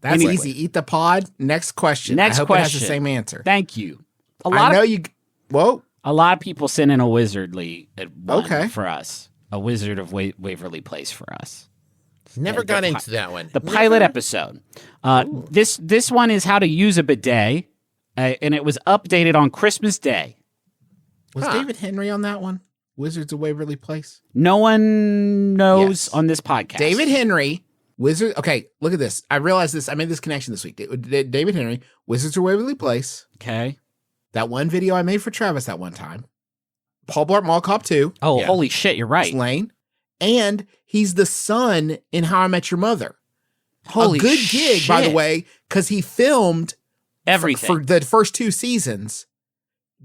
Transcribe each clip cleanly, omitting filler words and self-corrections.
That's easy. Eat the pod. Next question. I hope it has the same answer. Thank you. A lot of people sent in a wizardly one for us. A Wizard of Waverly Place for us. Never got into that one. The pilot episode. This one is how to use a bidet, and it was updated on Christmas Day. Was David Henry on that one? Wizards of Waverly Place? No one knows on this podcast. David Henry, Wizard. Okay, look at this. I realized this. I made this connection this week. David Henry, Wizards of Waverly Place. Okay. That one video I made for Travis that one time. Paul Blart Mall Cop 2. Oh, holy shit, you're right. Lane. And he's the son in How I Met Your Mother. Holy shit. A good gig, by the way, because he filmed everything for the first 2 seasons.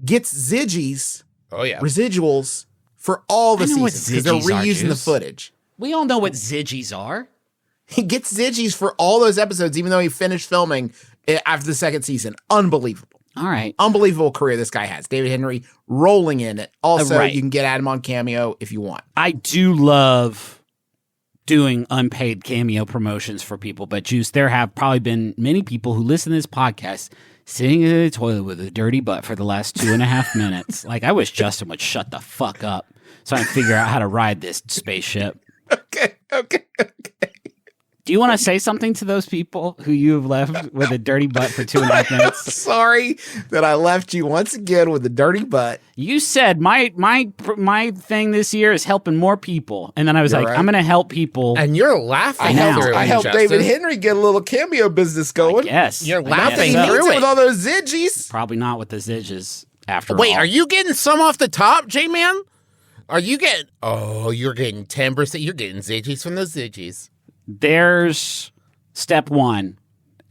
Gets Ziggy's residuals for all the seasons because they're reusing the footage. We all know what Ziggy's are. He gets Ziggy's for all those episodes, even though he finished filming after the 2nd season. Unbelievable. All right. Unbelievable career this guy has. David Henry rolling in it. Also, you can get Adam on Cameo if you want. I do love doing unpaid Cameo promotions for people, but Juice, there have probably been many people who listen to this podcast sitting in the toilet with a dirty butt for the last 2.5 minutes. Like, I wish Justin would shut the fuck up so I can figure out how to ride this spaceship. Okay. Do you want to say something to those people who you have left with a dirty butt for 2.5 minutes? Sorry that I left you once again with a dirty butt. You said my thing this year is helping more people, and then I was I'm going to help people. And you're laughing. I helped David Henry get a little Cameo business going. Yes, you're laughing through it with all those Ziggies. Probably not with the Ziggies. After wait, all. Are you getting some off the top, J-Man? Are you getting? Oh, you're getting 10%. You're getting Ziggies from those Ziggies. There's step 1,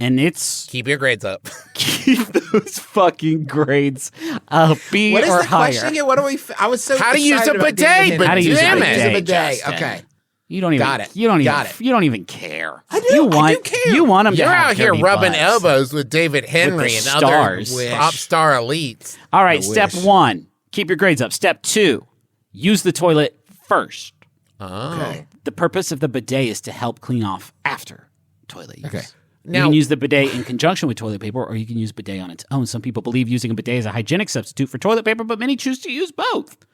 and it's keep your grades up. Keep those fucking grades up, B what is or the higher. Question again? What do we? I was so how to use a bidet? How to use a bidet? Okay. You don't even got it. You don't even. Got it. You don't even care. I do. I do care. You want them. You're to have out here rubbing butts. elbows with David Henry and stars. other top star elites. All right. Step 1: keep your grades up. Step 2: use the toilet first. Oh. Okay. The purpose of the bidet is to help clean off after toilet use. Okay. You can use the bidet in conjunction with toilet paper, or you can use bidet on its own. Some people believe using a bidet is a hygienic substitute for toilet paper, but many choose to use both.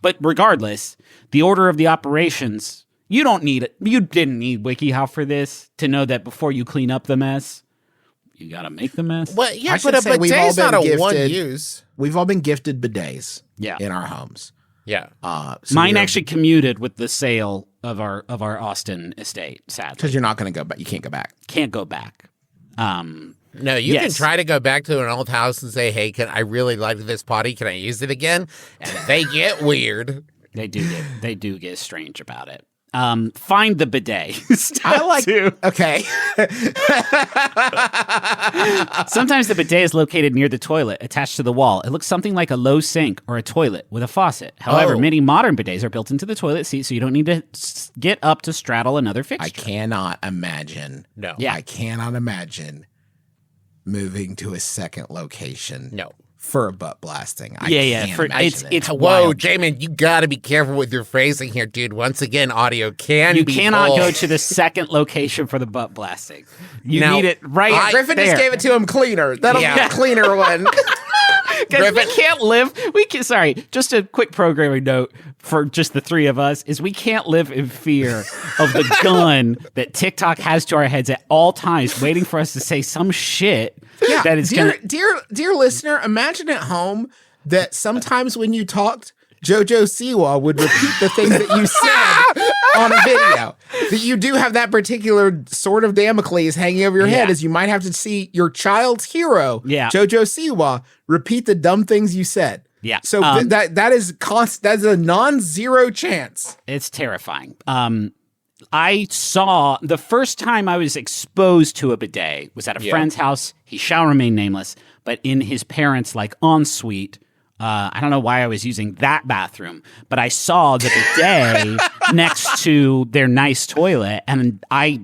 But regardless, the order of the operations, you don't need it. You didn't need WikiHow for this to know that before you clean up the mess, you got to make the mess. Well, yeah, but a bidet's not a one use. We've all been gifted bidets in our homes. Yeah. So mine actually commuted with the sale of our Austin estate, sadly. Because you're not going to go back. You can't go back. Can't go back. No, you can try to go back to an old house and say, hey, I really like this potty. Can I use it again? And they get weird. They do get strange about it. Find the bidet. I like to. Okay. Sometimes the bidet is located near the toilet, attached to the wall. It looks something like a low sink or a toilet with a faucet. However, many modern bidets are built into the toilet seat, so you don't need to get up to straddle another fixture. I cannot imagine. No. Yeah. I cannot imagine moving to a second location. No. For a butt blasting. It's whoa, wild. Jamin, you got to be careful with your phrasing here, dude. Once again, audio You be cannot bold. go to the second location for the butt blasting. You need it right Griffin there. just gave it to him cleaner. That'll be a cleaner one. We can't live. Sorry, just a quick programming note for just the three of us is we can't live in fear of the gun that TikTok has to our heads at all times, waiting for us to say some shit that is dear listener, imagine at home that sometimes when you talked, JoJo Siwa would repeat the things that you said on a video. That you do have that particular sword of Damocles hanging over your head, as you might have to see your child's hero, JoJo Siwa, repeat the dumb things you said. Yeah. So that is that's a non-zero chance. It's terrifying. I saw the first time I was exposed to a bidet was at a friend's house. He shall remain nameless, but in his parents' ensuite. I don't know why I was using that bathroom, but I saw the bidet next to their nice toilet, and I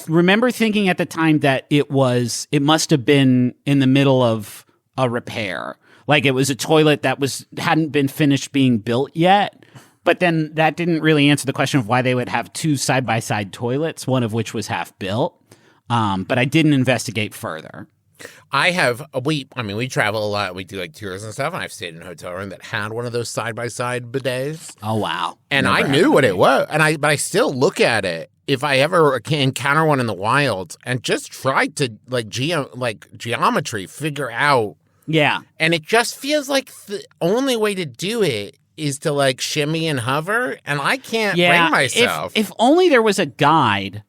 remember thinking at the time that it must have been in the middle of a repair. Like it was a toilet that hadn't been finished being built yet. But then that didn't really answer the question of why they would have two side-by-side toilets, one of which was half built. But I didn't investigate further. We travel a lot. We do like tours and stuff. And I've stayed in a hotel room that had one of those side-by-side bidets. Oh, wow. And I knew what it was. But I still look at it if I ever encounter one in the wild and just try to geometry figure out. Yeah. And it just feels like the only way to do it is to like shimmy and hover. And I can't bring myself. If only there was a guide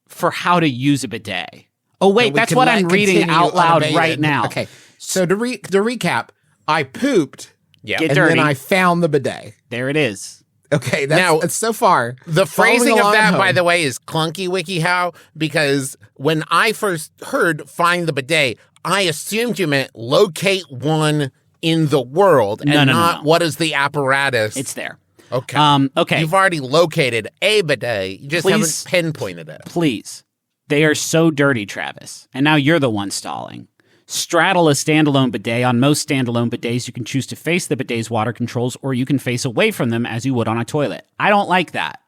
for how to use a bidet. Oh, wait, that's what I'm reading out loud right now. Okay, so to recap, I pooped, Get and dirty. then I found the bidet. There it is. Okay, that's so far. The phrasing of that, by the way, way, is clunky WikiHow, because when I first heard Find the Bidet, I assumed you meant locate one in the world and not what is the apparatus. It's there. Okay. Okay. You've already located a bidet. You just haven't pinpointed it. Please. They are so dirty, Travis. And now you're the one stalling. Straddle a standalone bidet. On most standalone bidets, you can choose to face the bidet's water controls, or you can face away from them as you would on a toilet. I don't like that.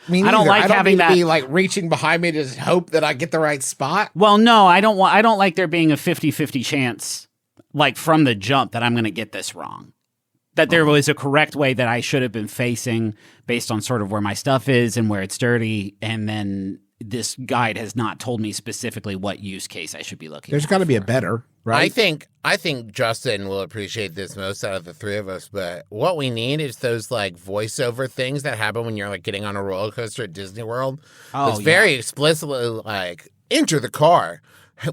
I don't like having that. To be like reaching behind me to just hope that I get the right spot. Well, no, I don't like there being a 50-50 chance, like from the jump, that I'm going to get this wrong. That there was a correct way that I should have been facing based on sort of where my stuff is and where it's dirty, and then this guide has not told me specifically what use case I should be looking. There's got to be a better, right? I think Justin will appreciate this most out of the three of us, but what we need is those like voiceover things that happen when you're like getting on a roller coaster at Disney World. It's very explicitly like, enter the car.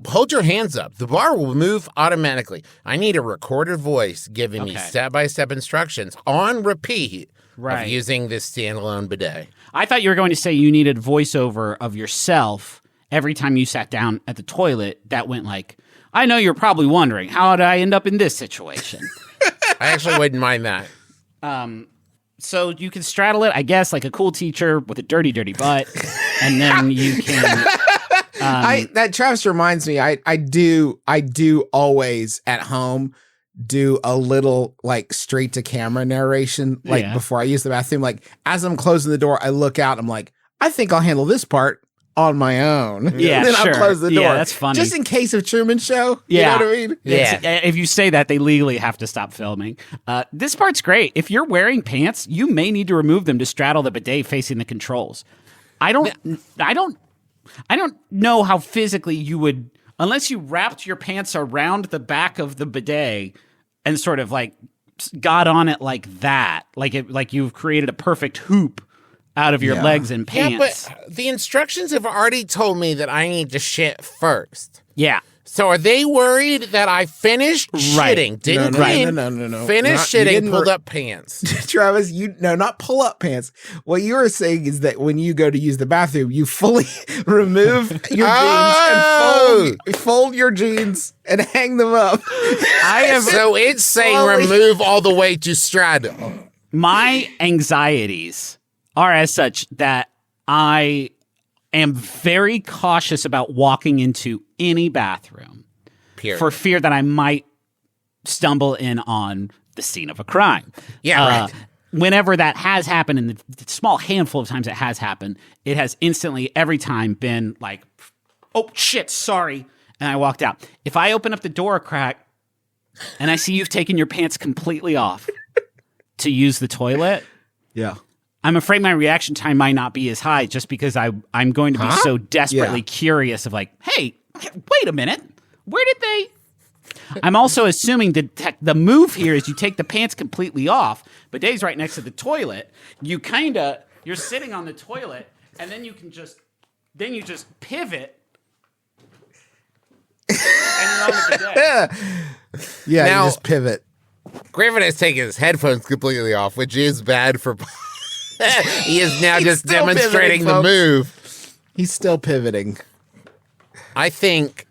Hold your hands up. The bar will move automatically. I need a recorded voice giving me step-by-step instructions on repeat of using this standalone bidet. I thought you were going to say you needed voiceover of yourself every time you sat down at the toilet that went like, I know you're probably wondering, how did I end up in this situation? I actually wouldn't mind that. So you can straddle it, I guess, like a cool teacher with a dirty, dirty butt, and then you can... that Travis reminds me, I do always at home do a little like straight to camera narration, like before I use the bathroom. Like as I'm closing the door, I look out, I'm like, I think I'll handle this part on my own. Yeah, and then I'll close the door. Yeah, that's funny. Just in case of Truman Show. Yeah. You know what I mean? Yeah. If you say that, they legally have to stop filming. This part's great. If you're wearing pants, you may need to remove them to straddle the bidet facing the controls. I don't know how physically you would, unless you wrapped your pants around the back of the bidet and sort of like got on it like that, like you've created a perfect hoop out of your legs and pants. Yeah, but the instructions have already told me that I need to shit first. Yeah. So are they worried that I finished shitting? Didn't clean? No. Finished shitting, pulled up pants. Travis, not pull up pants. What you were saying is that when you go to use the bathroom, you fully remove your jeans and fold your jeans and hang them up. So it's saying remove all the way to straddle. My anxieties are as such that I am very cautious about walking into any bathroom for fear that I might stumble in on the scene of a crime. Yeah, right. Whenever that has happened, in the small handful of times it has happened, it has instantly, every time, been like, oh, shit, sorry, and I walked out. If I open up the door a crack and I see you've taken your pants completely off to use the toilet... Yeah. I'm afraid my reaction time might not be as high just because I'm going to be so desperately curious of like, hey, wait a minute. Where did they? I'm also assuming that the move here is you take the pants completely off. Bidet's right next to the toilet. You're sitting on the toilet and then you just pivot and you're on the bidet. Yeah, now, you just pivot. Griffin has taken his headphones completely off, which is bad for... He is now just demonstrating the move. He's still pivoting. I think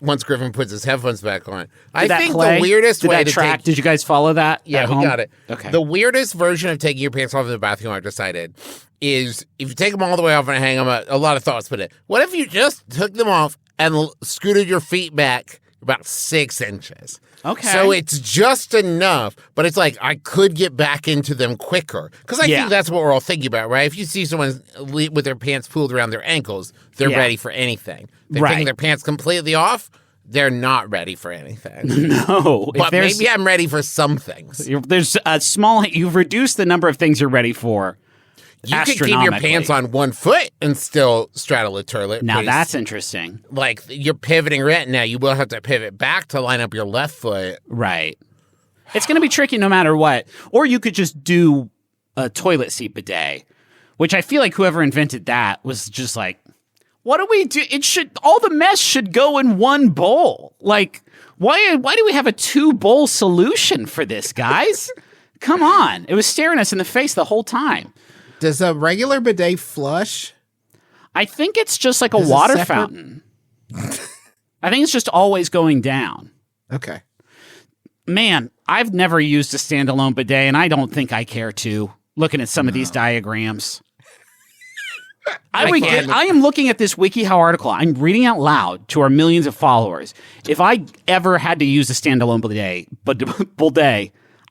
once Griffin puts his headphones back on, the weirdest way to track. Did you guys follow that? Yeah, we got it. Okay. The weirdest version of taking your pants off in the bathroom, I've decided, is if you take them all the way off and hang them up. A lot of thoughts, but what if you just took them off and scooted your feet back about 6 inches. Okay. So it's just enough, but it's like I could get back into them quicker. Because I think that's what we're all thinking about, right? If you see someone with their pants pulled around their ankles, they're ready for anything. They're taking their pants completely off, they're not ready for anything. No. But maybe I'm ready for some things. There's a small, you've reduced the number of things you're ready for. You can keep your pants on one foot and still straddle a toilet. Now that's interesting. Like you're pivoting right now. You will have to pivot back to line up your left foot. Right. It's going to be tricky no matter what. Or you could just do a toilet seat bidet, which I feel like whoever invented that was just like, what do we do? All the mess should go in one bowl. Like, why do we have a 2-bowl solution for this, guys? Come on. It was staring us in the face the whole time. Does a regular bidet flush? I think it's just like a water fountain. I think it's just always going down. Okay. Man, I've never used a standalone bidet, and I don't think I care to, looking at some of these diagrams. I am looking at this WikiHow article. I'm reading out loud to our millions of followers. If I ever had to use a standalone bidet,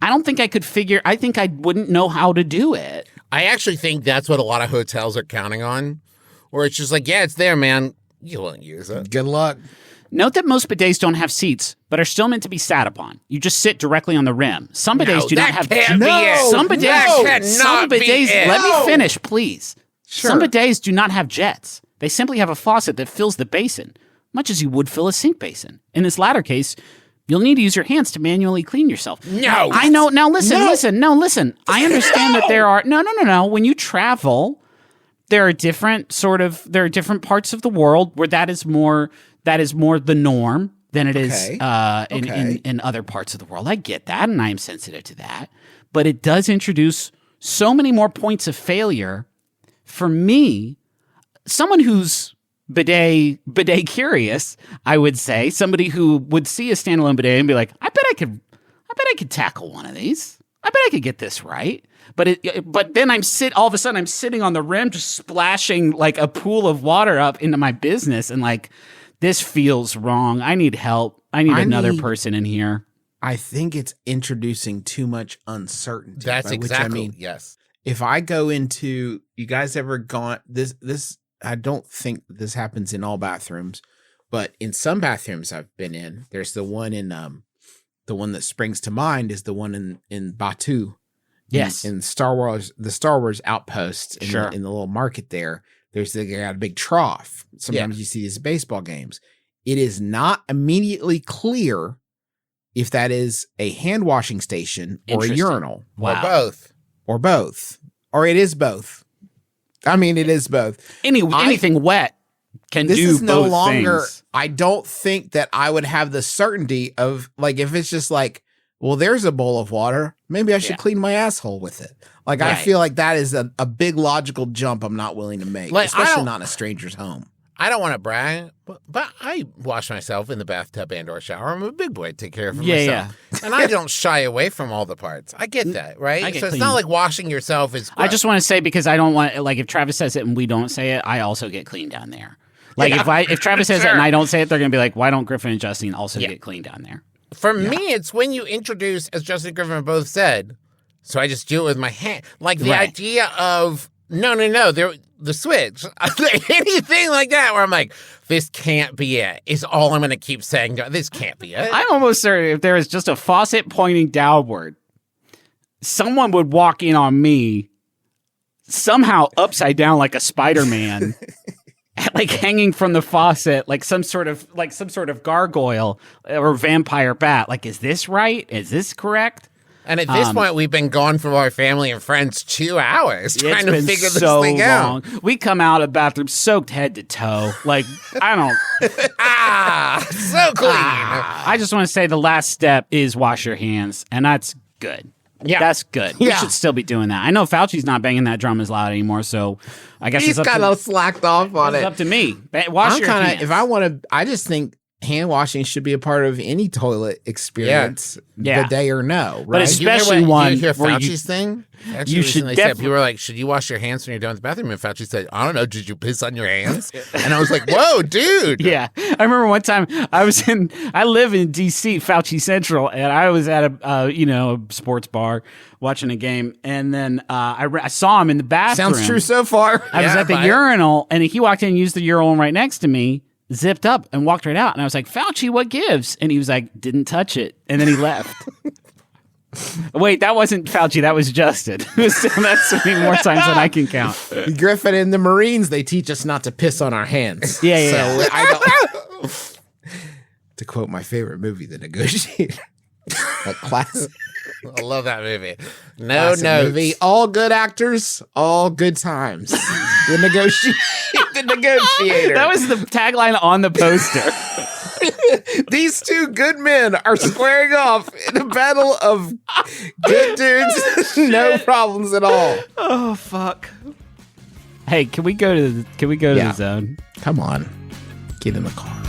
I don't think I could I think I wouldn't know how to do it. I actually think that's what a lot of hotels are counting on, where it's just like, yeah, it's there, man. You won't use it. Good luck. Note that most bidets don't have seats, but are still meant to be sat upon. You just sit directly on the rim. Some bidets do not have. Some bidets. Let me finish, please. Sure. Some bidets do not have jets. They simply have a faucet that fills the basin, much as you would fill a sink basin. In this latter case, you'll need to use your hands to manually clean yourself. No. I know. Now listen. I understand that there are no. When you travel, there are different parts of the world where that is more the norm than it is in other parts of the world. I get that, and I am sensitive to that. But it does introduce so many more points of failure for me, someone who's bidet curious, I would say, somebody who would see a standalone bidet and be like, I bet I could tackle one of these. I bet I could get this right. But then all of a sudden I'm sitting on the rim just splashing like a pool of water up into my business, and like, this feels wrong. I need help. I need another person in here. I think it's introducing too much uncertainty. That's exactly, which I mean, yes. If I go into, you guys ever gone, this, I don't think this happens in all bathrooms, but in some bathrooms I've been in, there's the one the one that springs to mind is the one in Batu. Yes. In the Star Wars outpost in the little market there. They got a big trough. Sometimes you see these baseball games. It is not immediately clear if that is a hand washing station or a urinal. Wow. Or both. Or it is both. I mean, it is both. Anything wet can do both things. This is no longer, I don't think that I would have the certainty of, like, if it's just like, well, there's a bowl of water, maybe I should clean my asshole with it. Like, I feel like that is a big logical jump I'm not willing to make, like, especially not in a stranger's home. I don't want to brag, but I wash myself in the bathtub and or shower. I'm a big boy. Take care of myself. Yeah. And I don't shy away from all the parts. I get that, right? So it's not like washing yourself is gross. I just want to say, because I don't want, like, if Travis says it and we don't say it, I also get clean down there. Like, if Travis says it and I don't say it, they're going to be like, why don't Griffin and Justin also get clean down there? For me, it's when you introduce, as Justin and Griffin both said, so I just do it with my hand. Like, the idea of, no, the switch, anything like that, where I'm like, this can't be it, is all I'm going to keep saying. This can't be it. I'm almost certain if there is just a faucet pointing downward, someone would walk in on me somehow upside down like a Spider-Man, like hanging from the faucet, like some sort of gargoyle or vampire bat. Like, is this right? Is this correct? And at this point, we've been gone from our family and friends 2 hours trying to figure this thing out. We come out of the bathroom soaked head to toe. Like, I don't. So clean. I just want to say the last step is wash your hands, and that's good. Yeah, that's good. We should still be doing that. I know Fauci's not banging that drum as loud anymore, so I guess he's kind of slacked off on it. It's up to me. Wash your hands. If I want to, I just think hand washing should be a part of any toilet experience, Yeah. bidet or no, right? But especially one you hear where Fauci's thing? Fauci you should recently said, people were like, should you wash your hands when you're done with the bathroom? And Fauci said, I don't know, did you piss on your hands? And I was like, whoa, dude. Yeah. I remember one time I live in D.C., Fauci Central, and I was at a sports bar watching a game, and then I saw him in the bathroom. Sounds true so far. I was at the urinal, and he walked in and used the urinal right next to me, zipped up, and walked right out. And I was like, Fauci, what gives? And he was like, didn't touch it. And then he left. Wait, that wasn't Fauci. That was Justin. That's so many more times than I can count. Griffin and the Marines, they teach us not to piss on our hands. Yeah. So I don't. To quote my favorite movie, The Negotiator. A classic. I love that movie. Classic movie. All good actors, all good times. The Negotiator. That was the tagline on the poster. These two good men are squaring off in a battle of good dudes, no problems at all. Oh fuck! Hey, can we go to the zone? Come on, get in the car.